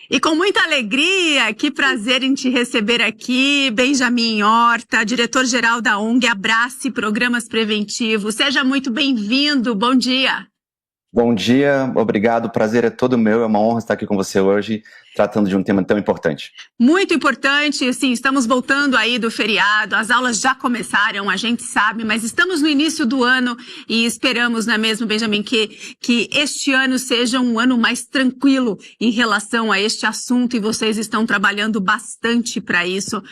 E com muita alegria, que prazer em te receber aqui, Benjamin Horta, diretor-geral da ONG Abrace Programas Preventivos. Seja muito bem-vindo, bom dia. Bom dia, obrigado, o prazer é todo meu, é uma honra estar aqui com você hoje, tratando de um tema tão importante. Muito importante, sim, estamos voltando aí do feriado, as aulas já começaram, a gente sabe, mas estamos no início do ano e esperamos, não é mesmo, Benjamin, que este ano seja um ano mais tranquilo em relação a este assunto e vocês estão trabalhando bastante para isso.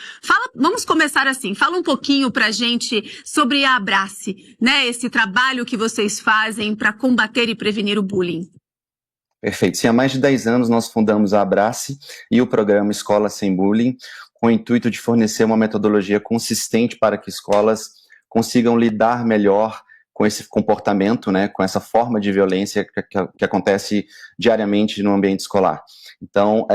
Vamos começar assim, fala um pouquinho pra gente sobre a Abrace, né, esse trabalho que vocês fazem para combater e prevenir o bullying. Perfeito. Sim, há mais de 10 anos nós fundamos a Abrace e o programa Escola Sem Bullying, com o intuito de fornecer uma metodologia consistente para que escolas consigam lidar melhor com esse comportamento, né, com essa forma de violência que acontece diariamente no ambiente escolar. Então,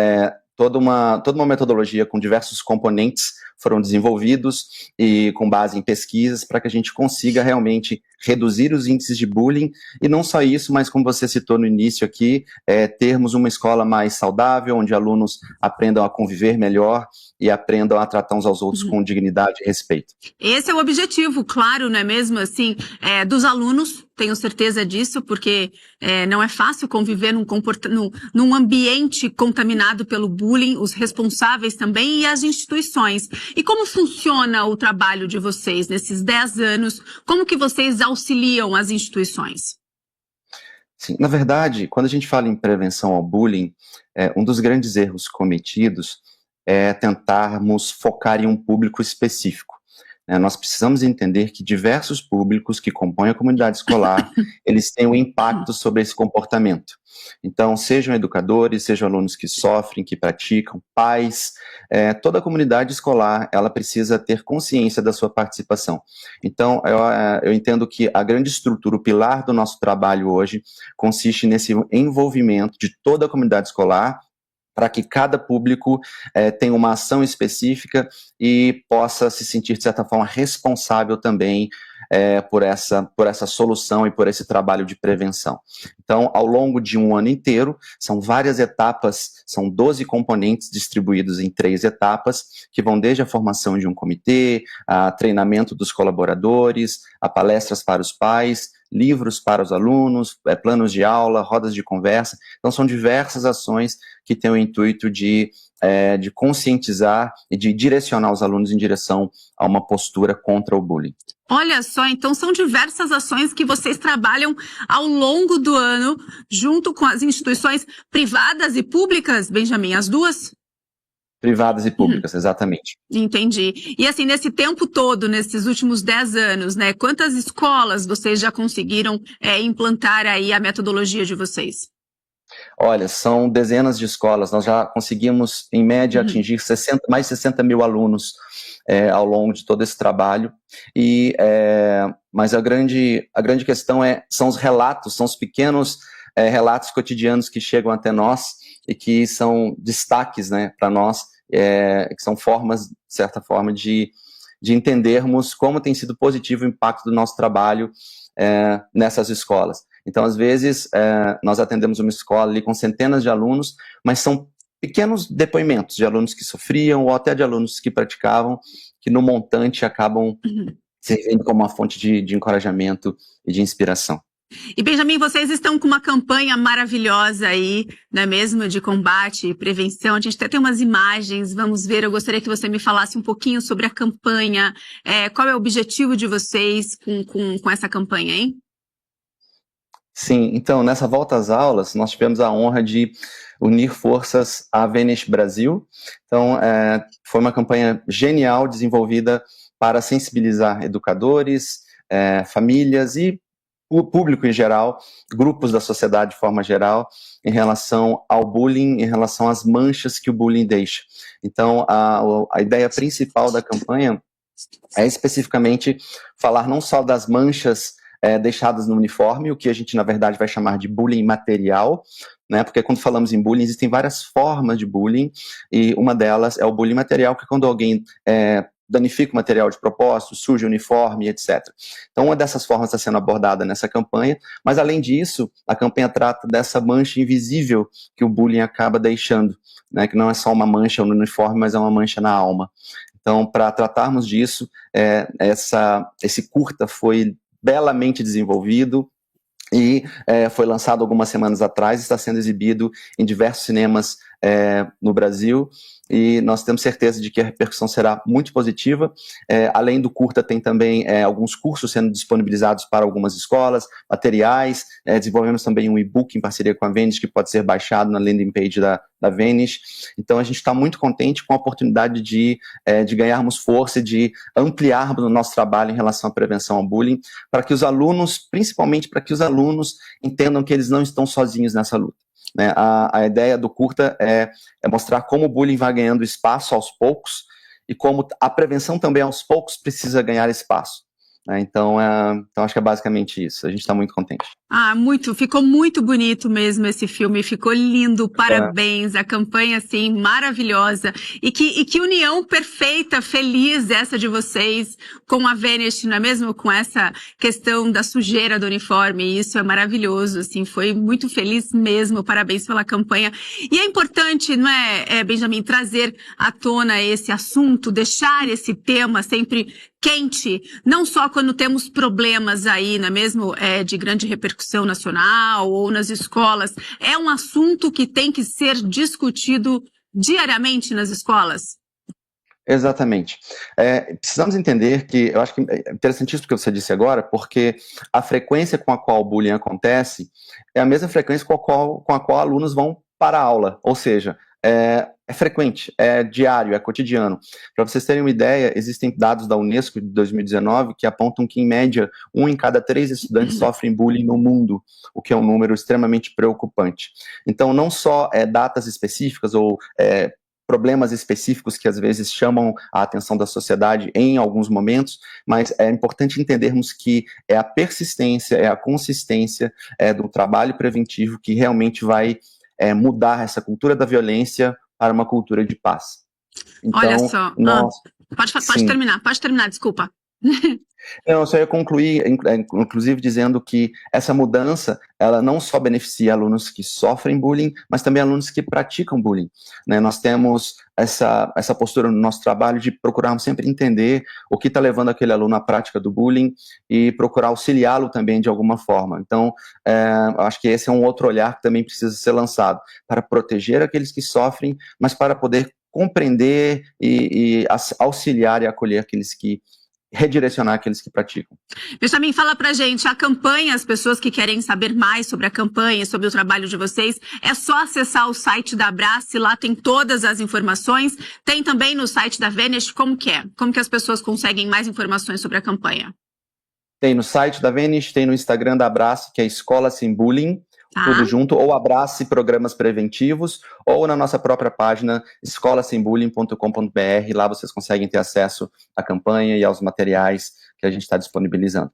toda uma metodologia com diversos componentes foram desenvolvidos e com base em pesquisas para que a gente consiga realmente reduzir os índices de bullying e não só isso, mas como você citou no início aqui, termos uma escola mais saudável, onde alunos aprendam a conviver melhor e aprendam a tratar uns aos outros com dignidade e respeito. Esse é o objetivo, claro, não é mesmo, assim, dos alunos, tenho certeza disso, porque não é fácil conviver num ambiente contaminado pelo bullying, os responsáveis também e as instituições. E como funciona o trabalho de vocês nesses 10 anos? Como que vocês auxiliam as instituições? Sim, na verdade, quando a gente fala em prevenção ao bullying, um dos grandes erros cometidos é tentarmos focar em um público específico. Nós precisamos entender que diversos públicos que compõem a comunidade escolar, eles têm um impacto sobre esse comportamento. Então, sejam educadores, sejam alunos que sofrem, que praticam, pais, toda a comunidade escolar, ela precisa ter consciência da sua participação. Então, eu entendo que a grande estrutura, o pilar do nosso trabalho hoje, consiste nesse envolvimento de toda a comunidade escolar, para que cada público tenha uma ação específica e possa se sentir, de certa forma, responsável também por essa solução e por esse trabalho de prevenção. Então, ao longo de um ano inteiro, são várias etapas, são 12 componentes distribuídos em 3 etapas, que vão desde a formação de um comitê, a treinamento dos colaboradores, a palestras para os pais, livros para os alunos, planos de aula, rodas de conversa. Então, são diversas ações que têm o intuito de conscientizar e de direcionar os alunos em direção a uma postura contra o bullying. Olha só, então são diversas ações que vocês trabalham ao longo do ano, junto com as instituições privadas e públicas, Benjamin, as duas? Privadas e públicas, exatamente. Entendi. E assim, nesse tempo todo, nesses últimos 10 anos, né, quantas escolas vocês já conseguiram implantar aí a metodologia de vocês? Olha, são dezenas de escolas, nós já conseguimos, em média, atingir mais de 60 mil alunos ao longo de todo esse trabalho, mas a grande questão são os relatos, são os pequenos relatos cotidianos que chegam até nós e que são destaques, né, para nós, que são formas, de certa forma, de entendermos como tem sido positivo o impacto do nosso trabalho nessas escolas. Então, às vezes, nós atendemos uma escola ali com centenas de alunos, mas são pequenos depoimentos de alunos que sofriam ou até de alunos que praticavam, que no montante acabam servindo como uma fonte de encorajamento e de inspiração. E, Benjamin, vocês estão com uma campanha maravilhosa aí, não é mesmo, de combate e prevenção. A gente até tem umas imagens, vamos ver. Eu gostaria que você me falasse um pouquinho sobre a campanha. Qual é o objetivo de vocês com essa campanha, hein? Sim, então, nessa volta às aulas, nós tivemos a honra de unir forças à Venice Brasil. Então, foi uma campanha genial, desenvolvida para sensibilizar educadores, famílias e o público em geral, grupos da sociedade de forma geral, em relação ao bullying, em relação às manchas que o bullying deixa. Então, a ideia principal da campanha é especificamente falar não só das manchas deixadas no uniforme, o que a gente, na verdade, vai chamar de bullying material, né? Porque quando falamos em bullying, existem várias formas de bullying, e uma delas é o bullying material, que é quando alguém danifica o material de propósito, suja o uniforme, etc. Então, uma dessas formas está sendo abordada nessa campanha, mas, além disso, a campanha trata dessa mancha invisível que o bullying acaba deixando, né, que não é só uma mancha no uniforme, mas é uma mancha na alma. Então, para tratarmos disso, esse curta foi belamente desenvolvido e foi lançado algumas semanas atrás, está sendo exibido em diversos cinemas no Brasil, e nós temos certeza de que a repercussão será muito positiva. Além do curta, tem também alguns cursos sendo disponibilizados para algumas escolas, materiais, desenvolvemos também um e-book em parceria com a Vanish, que pode ser baixado na landing page da Vanish. Então a gente está muito contente com a oportunidade de ganharmos força e de ampliarmos o nosso trabalho em relação à prevenção ao bullying, para que os alunos, principalmente para que os alunos entendam que eles não estão sozinhos nessa luta. Né? A ideia do curta é mostrar como o bullying vai ganhando espaço aos poucos e como a prevenção também aos poucos precisa ganhar espaço. Né? Então acho que é basicamente isso. A gente está muito contente. Ficou muito bonito mesmo esse filme, ficou lindo, parabéns, a campanha assim, maravilhosa, e que união perfeita, feliz essa de vocês com a Vanish, não é mesmo? Com essa questão da sujeira do uniforme, isso é maravilhoso, assim, foi muito feliz mesmo, parabéns pela campanha. E é importante, não é, Benjamin, trazer à tona esse assunto, deixar esse tema sempre quente, não só quando temos problemas aí, não é mesmo, de grande repercussão nacional ou nas escolas. É um assunto que tem que ser discutido diariamente nas escolas? Exatamente. Precisamos entender que, eu acho que é interessantíssimo o que você disse agora, porque a frequência com a qual o bullying acontece é a mesma frequência com a qual alunos vão para a aula, ou seja, é frequente, é diário, é cotidiano. Para vocês terem uma ideia, existem dados da Unesco de 2019 que apontam que, em média, 1 em cada 3 estudantes sofrem bullying no mundo, o que é um número extremamente preocupante. Então, não só datas específicas ou problemas específicos que às vezes chamam a atenção da sociedade em alguns momentos, mas é importante entendermos que é a persistência, é a consistência do trabalho preventivo que realmente vai mudar essa cultura da violência para uma cultura de paz. Então, olha só, pode terminar, desculpa. Eu só ia concluir, inclusive, dizendo que essa mudança, ela não só beneficia alunos que sofrem bullying, mas também alunos que praticam bullying. Né? Nós temos essa postura no nosso trabalho de procurarmos sempre entender o que está levando aquele aluno à prática do bullying e procurar auxiliá-lo também de alguma forma. Então, eu acho que esse é um outro olhar que também precisa ser lançado, para proteger aqueles que sofrem, mas para poder compreender e auxiliar e acolher aqueles que redirecionar aqueles que praticam. Benjamin, fala pra gente, a campanha, as pessoas que querem saber mais sobre a campanha, sobre o trabalho de vocês, é só acessar o site da Abrace, lá tem todas as informações, tem também no site da Vanish, como que é? Como que as pessoas conseguem mais informações sobre a campanha? Tem no site da Vanish, tem no Instagram da Abrace, que é Escola Sem Bullying, tudo junto, ou Abrace Programas Preventivos, ou na nossa própria página escolasembullying.com.br, lá vocês conseguem ter acesso à campanha e aos materiais que a gente está disponibilizando.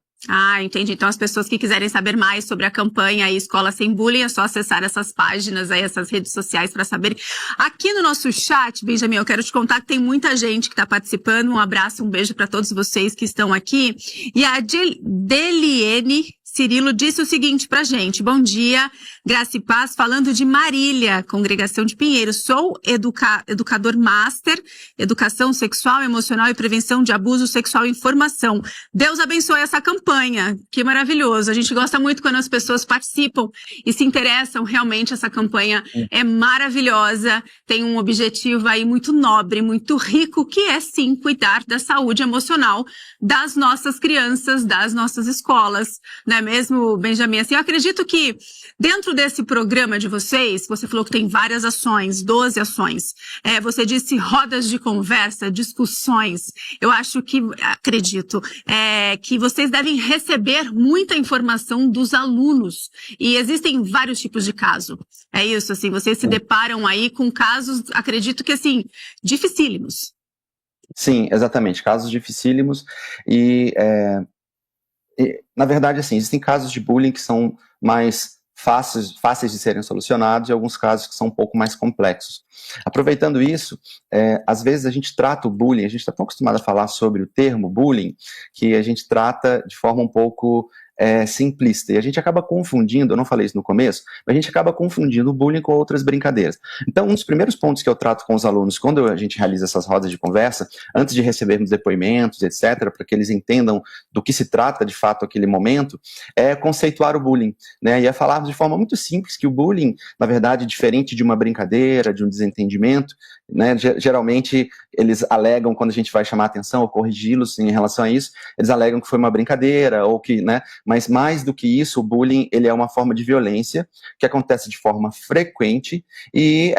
Entendi. Então as pessoas que quiserem saber mais sobre a campanha aí, Escola Sem Bullying, é só acessar essas páginas aí, essas redes sociais para saber. Aqui no nosso chat, Benjamin, eu quero te contar que tem muita gente que está participando. Um abraço, um beijo para todos vocês que estão aqui. E a Deliene Cirilo disse o seguinte pra gente: bom dia, graça e paz, falando de Marília, congregação de Pinheiros. Sou educador master, educação sexual, emocional e prevenção de abuso sexual e informação. Deus abençoe essa campanha, que maravilhoso. A gente gosta muito quando as pessoas participam e se interessam, realmente essa campanha é maravilhosa, tem um objetivo aí muito nobre, muito rico, que é sim cuidar da saúde emocional das nossas crianças, das nossas escolas, né? Mesmo, Benjamin, assim, eu acredito que dentro desse programa de vocês, você falou que tem várias ações, 12 ações, você disse rodas de conversa, discussões, eu acho que, acredito, que vocês devem receber muita informação dos alunos, e existem vários tipos de caso, é isso, assim, vocês se deparam aí com casos, acredito que, assim, dificílimos. Sim, exatamente, casos dificílimos e na verdade, assim, existem casos de bullying que são mais fáceis de serem solucionados e alguns casos que são um pouco mais complexos. Aproveitando isso, às vezes a gente trata o bullying, a gente está tão acostumado a falar sobre o termo bullying, que a gente trata de forma um pouco simplista, e a gente acaba confundindo, eu não falei isso no começo, mas a gente acaba confundindo o bullying com outras brincadeiras. Então, um dos primeiros pontos que eu trato com os alunos quando a gente realiza essas rodas de conversa, antes de recebermos depoimentos, etc., para que eles entendam do que se trata de fato aquele momento, é conceituar o bullying, né? E é falar de forma muito simples que o bullying, na verdade, diferente de uma brincadeira, de um desentendimento, né? Geralmente eles alegam, quando a gente vai chamar a atenção ou corrigi-los em relação a isso, eles alegam que foi uma brincadeira, ou que, né? Mas mais do que isso, o bullying, ele é uma forma de violência que acontece de forma frequente e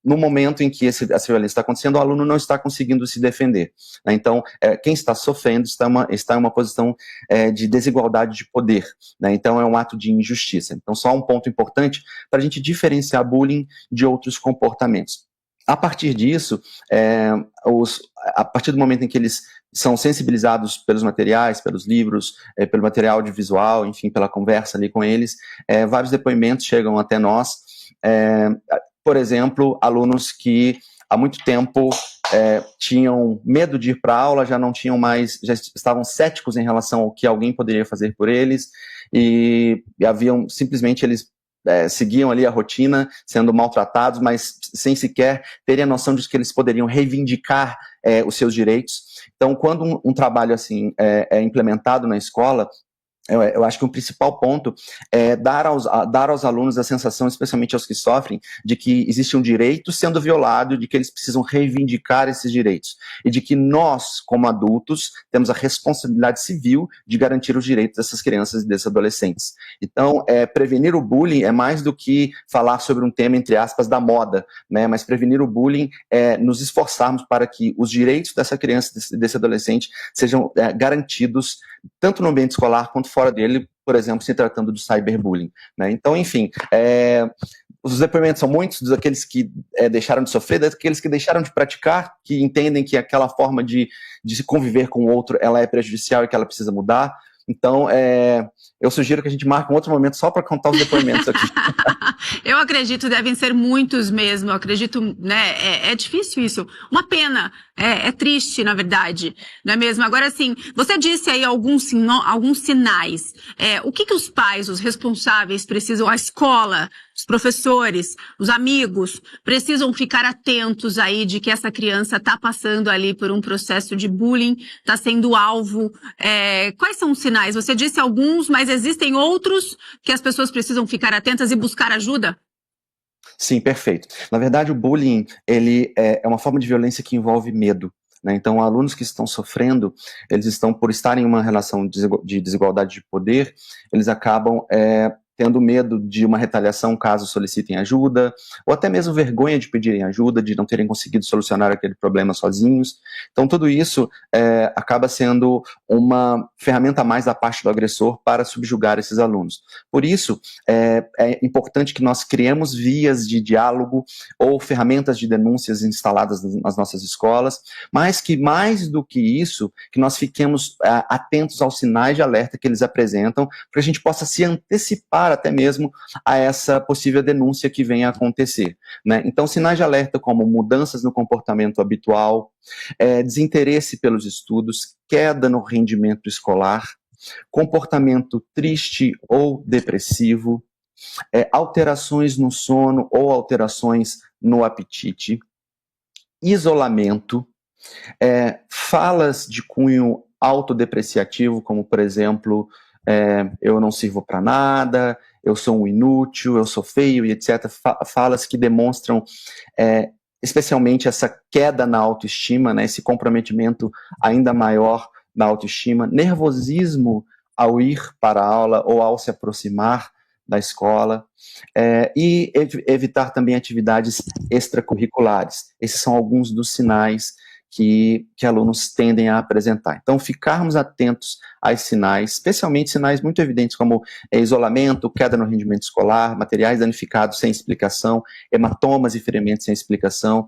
no momento em que essa violência está acontecendo, o aluno não está conseguindo se defender, né? Então, quem está sofrendo está em uma posição de desigualdade de poder, né? Então, é um ato de injustiça. Então, só um ponto importante para a gente diferenciar bullying de outros comportamentos. A partir disso, a partir do momento em que eles são sensibilizados pelos materiais, pelos livros, pelo material audiovisual, enfim, pela conversa ali com eles, vários depoimentos chegam até nós. Por exemplo, alunos que há muito tempo tinham medo de ir para a aula, já estavam céticos em relação ao que alguém poderia fazer por eles, e haviam, simplesmente, eles seguiam ali a rotina, sendo maltratados, mas sem sequer terem a noção de que eles poderiam reivindicar os seus direitos. Então, quando um trabalho assim é implementado na escola, eu acho que o principal ponto é dar aos alunos a sensação, especialmente aos que sofrem, de que existe um direito sendo violado, de que eles precisam reivindicar esses direitos, e de que nós, como adultos, temos a responsabilidade civil de garantir os direitos dessas crianças e desses adolescentes. Então, prevenir o bullying é mais do que falar sobre um tema, entre aspas, da moda, né? Mas prevenir o bullying é nos esforçarmos para que os direitos dessa criança, desse adolescente, sejam garantidos tanto no ambiente escolar quanto fora dele, por exemplo, se tratando do cyberbullying, né? Então, enfim, os depoimentos são muitos daqueles que deixaram de sofrer, daqueles que deixaram de praticar, que entendem que aquela forma de se conviver com o outro, ela é prejudicial e que ela precisa mudar. Então, eu sugiro que a gente marque um outro momento só para contar os depoimentos aqui. Eu acredito, devem ser muitos mesmo, eu acredito, né, é difícil isso, uma pena, é triste, na verdade, não é mesmo? Agora, assim, você disse aí alguns sinais, o que os pais, os responsáveis precisam, a escola, os professores, os amigos, precisam ficar atentos aí de que essa criança está passando ali por um processo de bullying, está sendo alvo, quais são os sinais? Você disse alguns, mas existem outros que as pessoas precisam ficar atentas e buscar ajuda? Sim, perfeito. Na verdade, o bullying, ele é uma forma de violência que envolve medo, né? Então, alunos que estão sofrendo, eles estão, por estarem em uma relação de desigualdade de poder, eles acabam tendo medo de uma retaliação caso solicitem ajuda, ou até mesmo vergonha de pedirem ajuda, de não terem conseguido solucionar aquele problema sozinhos. Então, tudo isso acaba sendo uma ferramenta a mais da parte do agressor para subjugar esses alunos. Por isso, é importante que nós criemos vias de diálogo ou ferramentas de denúncias instaladas nas nossas escolas, mas que, mais do que isso, que nós fiquemos atentos aos sinais de alerta que eles apresentam, para que a gente possa se antecipar até mesmo a essa possível denúncia que venha a acontecer, né? Então, sinais de alerta como mudanças no comportamento habitual, desinteresse pelos estudos, queda no rendimento escolar, comportamento triste ou depressivo, alterações no sono ou alterações no apetite, isolamento, falas de cunho autodepreciativo, como, por exemplo, eu não sirvo para nada, eu sou um inútil, eu sou feio, e etc. Falas que demonstram especialmente essa queda na autoestima, né, esse comprometimento ainda maior na autoestima, nervosismo ao ir para a aula ou ao se aproximar da escola, e evitar também atividades extracurriculares. Esses são alguns dos sinais que alunos tendem a apresentar. Então, ficarmos atentos a esses sinais, especialmente sinais muito evidentes como isolamento, queda no rendimento escolar, materiais danificados sem explicação, hematomas e ferimentos sem explicação,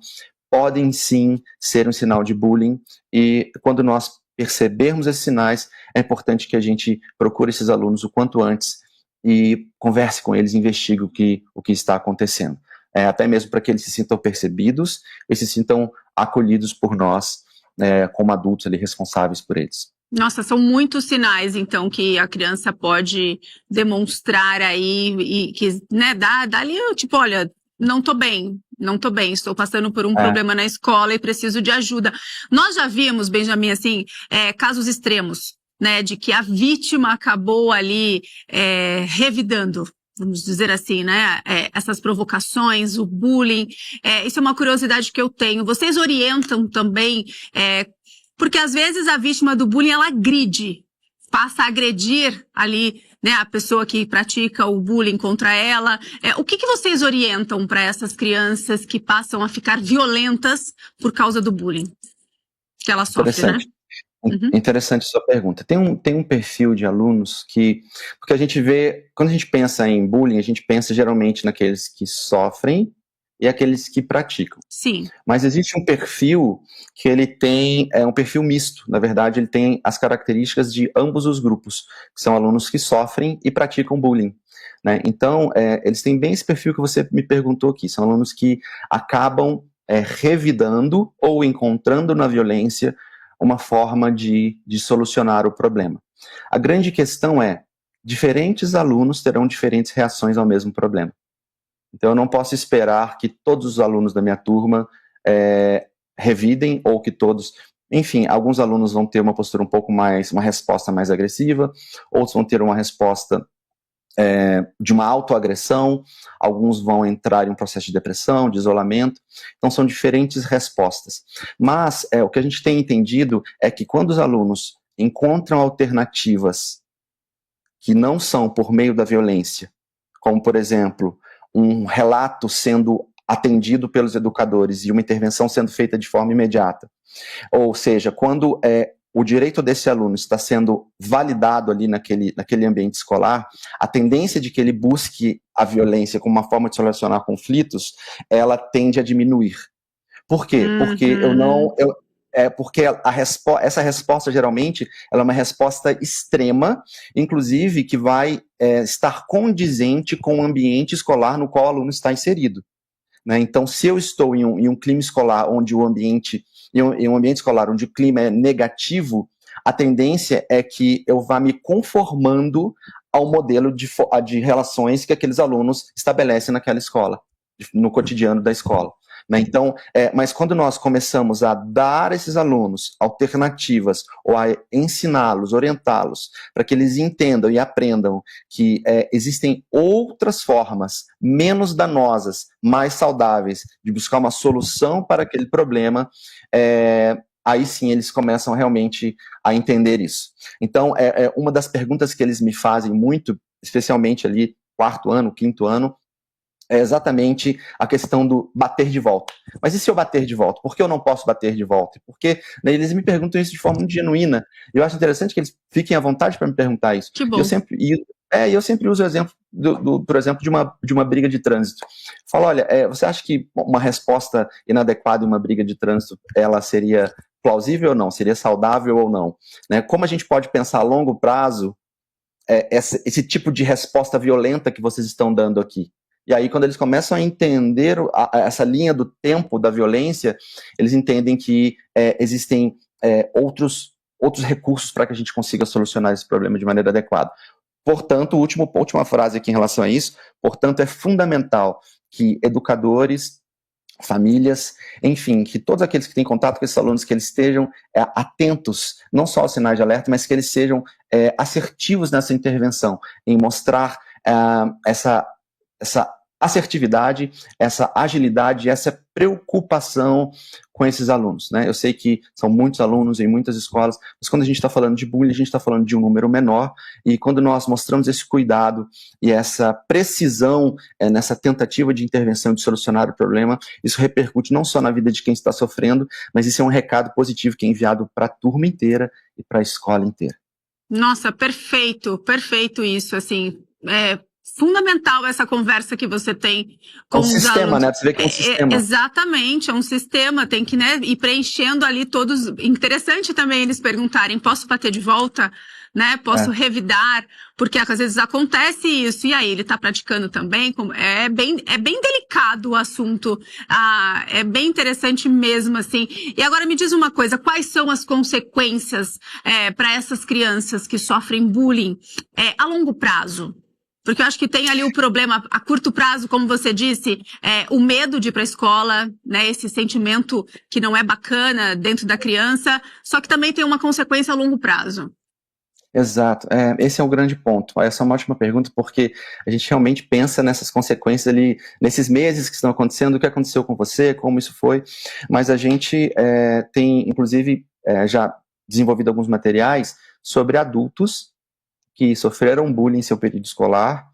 podem sim ser um sinal de bullying, e quando nós percebermos esses sinais, é importante que a gente procure esses alunos o quanto antes e converse com eles, investigue o que está acontecendo. Até mesmo para que eles se sintam percebidos e se sintam acolhidos por nós, como adultos ali, responsáveis por eles. Nossa, são muitos sinais, então, que a criança pode demonstrar aí e que, né, dá ali, tipo, olha, não tô bem, estou passando por um problema na escola e preciso de ajuda. Nós já vimos, Benjamin, assim, casos extremos, né, de que a vítima acabou ali revidando, vamos dizer assim, né, essas provocações, o bullying, isso é uma curiosidade que eu tenho. Vocês orientam também, porque às vezes a vítima do bullying, ela agride, passa a agredir ali, né, a pessoa que pratica o bullying contra ela. O que vocês orientam para essas crianças que passam a ficar violentas por causa do bullying que ela sofre, né? Uhum. Interessante sua pergunta. Tem um perfil de alunos porque a gente vê, quando a gente pensa em bullying, a gente pensa geralmente naqueles que sofrem e aqueles que praticam. Sim. Mas existe um perfil que ele tem, um perfil misto. Na verdade, ele tem as características de ambos os grupos, que são alunos que sofrem e praticam bullying, né? Então, eles têm bem esse perfil que você me perguntou aqui. São alunos que acabam revidando ou encontrando na violência uma forma de solucionar o problema. A grande questão diferentes alunos terão diferentes reações ao mesmo problema. Então, eu não posso esperar que todos os alunos da minha turma revidem, ou que todos... Enfim, alguns alunos vão ter uma postura uma resposta mais agressiva, outros vão ter uma resposta de uma autoagressão, alguns vão entrar em um processo de depressão, de isolamento. Então, são diferentes respostas. Mas, o que a gente tem entendido é que quando os alunos encontram alternativas que não são por meio da violência, como, por exemplo, um relato sendo atendido pelos educadores e uma intervenção sendo feita de forma imediata. Ou seja, quando o direito desse aluno está sendo validado ali naquele ambiente escolar, a tendência de que ele busque a violência como uma forma de solucionar conflitos, ela tende a diminuir. Por quê? Porque porque essa resposta, geralmente, ela é uma resposta extrema, inclusive que vai estar condizente com o ambiente escolar no qual o aluno está inserido, né? Então, se eu estou em um clima escolar onde em um ambiente escolar onde o clima é negativo, a tendência é que eu vá me conformando ao modelo de relações que aqueles alunos estabelecem naquela escola, no cotidiano da escola, né? Então, mas quando nós começamos a dar a esses alunos alternativas, ou a ensiná-los, orientá-los, para que eles entendam e aprendam que existem outras formas menos danosas, mais saudáveis, de buscar uma solução para aquele problema, aí sim eles começam realmente a entender isso. Então, uma das perguntas que eles me fazem muito, especialmente ali, 4º ano, 5º ano, é exatamente a questão do bater de volta. Mas e se eu bater de volta? Por que eu não posso bater de volta? Porque, né, eles me perguntam isso de forma muito genuína. Eu acho interessante que eles fiquem à vontade para me perguntar isso. Que bom. Eu sempre uso o exemplo, por exemplo, de uma briga de trânsito. Falo, olha, você acha que uma resposta inadequada em uma briga de trânsito, ela seria plausível ou não? Seria saudável ou não? Né? Como a gente pode pensar a longo prazo esse tipo de resposta violenta que vocês estão dando aqui? E aí, quando eles começam a entender essa linha do tempo da violência, eles entendem que existem outros recursos para que a gente consiga solucionar esse problema de maneira adequada. Portanto, última frase aqui em relação a isso, portanto, é fundamental que educadores, famílias, enfim, que todos aqueles que têm contato com esses alunos, que eles estejam atentos, não só aos sinais de alerta, mas que eles sejam assertivos nessa intervenção, em mostrar essa assertividade, essa agilidade, essa preocupação com esses alunos, né? Eu sei que são muitos alunos em muitas escolas, mas quando a gente está falando de bullying, a gente está falando de um número menor, e quando nós mostramos esse cuidado e essa precisão nessa tentativa de intervenção de solucionar o problema, isso repercute não só na vida de quem está sofrendo, mas isso é um recado positivo que é enviado para a turma inteira e para a escola inteira. Nossa, perfeito isso, assim, fundamental essa conversa que você tem com os sistema, alunos. né? Você vê que é um sistema. Exatamente, é um sistema, tem que, né, ir preenchendo ali todos. Interessante também eles perguntarem, posso bater de volta? Né, posso revidar, porque às vezes acontece isso, e aí ele está praticando também, é bem delicado o assunto, é bem interessante mesmo, assim. E agora me diz uma coisa, quais são as consequências para essas crianças que sofrem bullying a longo prazo? Porque eu acho que tem ali o problema a curto prazo, como você disse, o medo de ir para a escola, né, esse sentimento que não é bacana dentro da criança, só que também tem uma consequência a longo prazo. Exato, esse é o grande ponto. Essa é uma ótima pergunta, porque a gente realmente pensa nessas consequências ali, nesses meses que estão acontecendo, o que aconteceu com você, como isso foi, mas a gente tem, inclusive, já desenvolvido alguns materiais sobre adultos que sofreram bullying em seu período escolar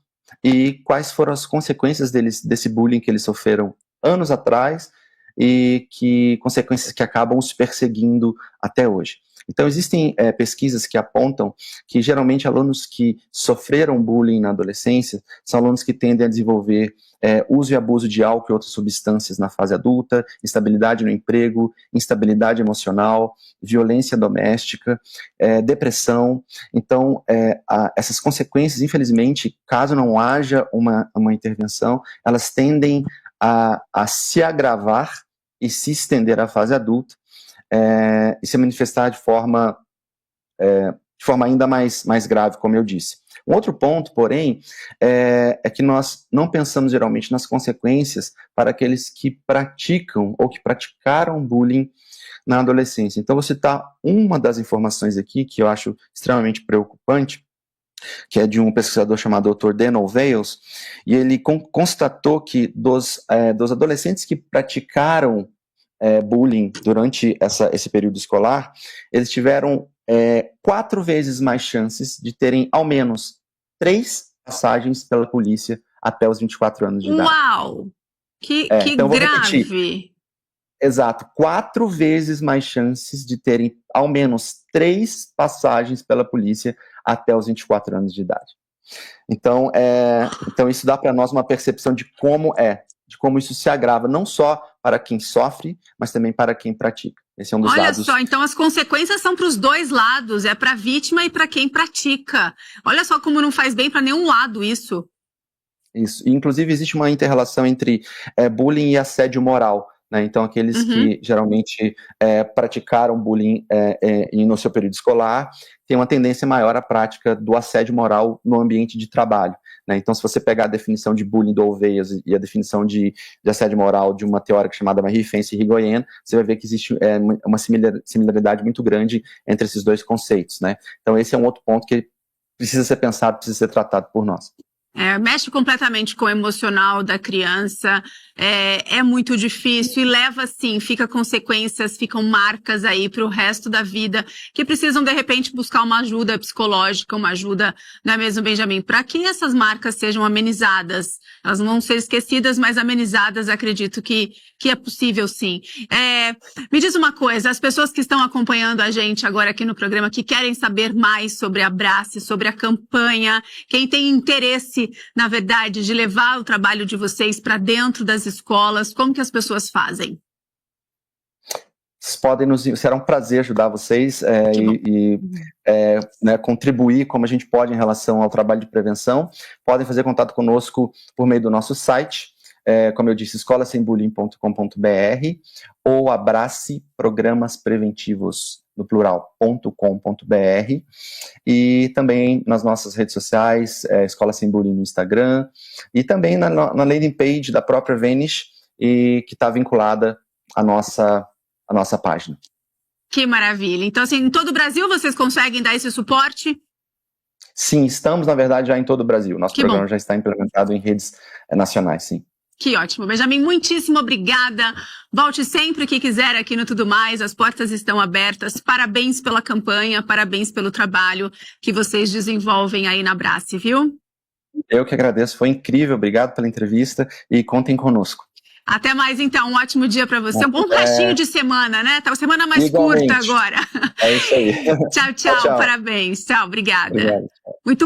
e quais foram as consequências desse bullying que eles sofreram anos atrás e que consequências que acabam os perseguindo até hoje. Então, existem pesquisas que apontam que, geralmente, alunos que sofreram bullying na adolescência são alunos que tendem a desenvolver uso e abuso de álcool e outras substâncias na fase adulta, instabilidade no emprego, instabilidade emocional, violência doméstica, depressão. Então, essas consequências, infelizmente, caso não haja uma intervenção, elas tendem a se agravar e se estender à fase adulta, e se manifestar de forma ainda mais grave, como eu disse. Um outro ponto, porém, é que nós não pensamos geralmente nas consequências para aqueles que praticam ou que praticaram bullying na adolescência. Então, vou citar uma das informações aqui que eu acho extremamente preocupante, que é de um pesquisador chamado Dr. Daniel Vales, e ele constatou que dos adolescentes que praticaram bullying durante esse período escolar, eles tiveram 4 vezes mais chances de terem ao menos 3 passagens pela polícia até os 24 anos de idade. Uau! Que então grave! Exato, 4 vezes mais chances de terem ao menos 3 passagens pela polícia até os 24 anos de idade. Então isso dá para nós uma percepção de como isso se agrava, não só para quem sofre, mas também para quem pratica. Esse é um dos lados. Olha só, então as consequências são para os dois lados, é para a vítima e para quem pratica. Olha só como não faz bem para nenhum lado isso. Isso, inclusive existe uma inter-relação entre bullying e assédio moral, né? Então aqueles que geralmente praticaram bullying no seu período escolar têm uma tendência maior à prática do assédio moral no ambiente de trabalho. Então, se você pegar a definição de bullying do Oveias e a definição de assédio moral de uma teórica chamada Marie Fence Irigoyen, você vai ver que existe uma similaridade muito grande entre esses dois conceitos, né? Então, esse é um outro ponto que precisa ser pensado, precisa ser tratado por nós. Mexe completamente com o emocional da criança, é muito difícil e leva, sim, ficam marcas aí para o resto da vida, que precisam, de repente, buscar uma ajuda psicológica, uma ajuda, não é mesmo, Benjamin? Para que essas marcas sejam amenizadas, elas não vão ser esquecidas, mas amenizadas, acredito que é possível, sim. Me diz uma coisa, as pessoas que estão acompanhando a gente agora aqui no programa, que querem saber mais sobre a Abrace, sobre a campanha, quem tem interesse, na verdade, de levar o trabalho de vocês para dentro das escolas, como que as pessoas fazem? Será um prazer ajudar vocês contribuir como a gente pode em relação ao trabalho de prevenção. Podem fazer contato conosco por meio do nosso site, como eu disse, escolasembullying.com.br ou Abrace Programas Preventivos, no plural.com.br, e também nas nossas redes sociais, Escola Sem Bullying no Instagram, e também na landing page da própria Vanish, e que está vinculada à nossa página. Que maravilha! Então, assim, em todo o Brasil vocês conseguem dar esse suporte? Sim, estamos, na verdade, já em todo o Brasil. Nosso programa já está implementado em redes nacionais, sim. Que ótimo. Benjamin, muitíssimo obrigada. Volte sempre que quiser aqui no Tudo Mais, as portas estão abertas. Parabéns pela campanha, parabéns pelo trabalho que vocês desenvolvem aí na Abrace, viu? Eu que agradeço, foi incrível. Obrigado pela entrevista e contem conosco. Até mais, então. Um ótimo dia para você. Um bom restinho de semana, né? Tá uma semana mais curta agora. É isso aí. Tchau. Parabéns. Tchau, obrigada. Obrigado.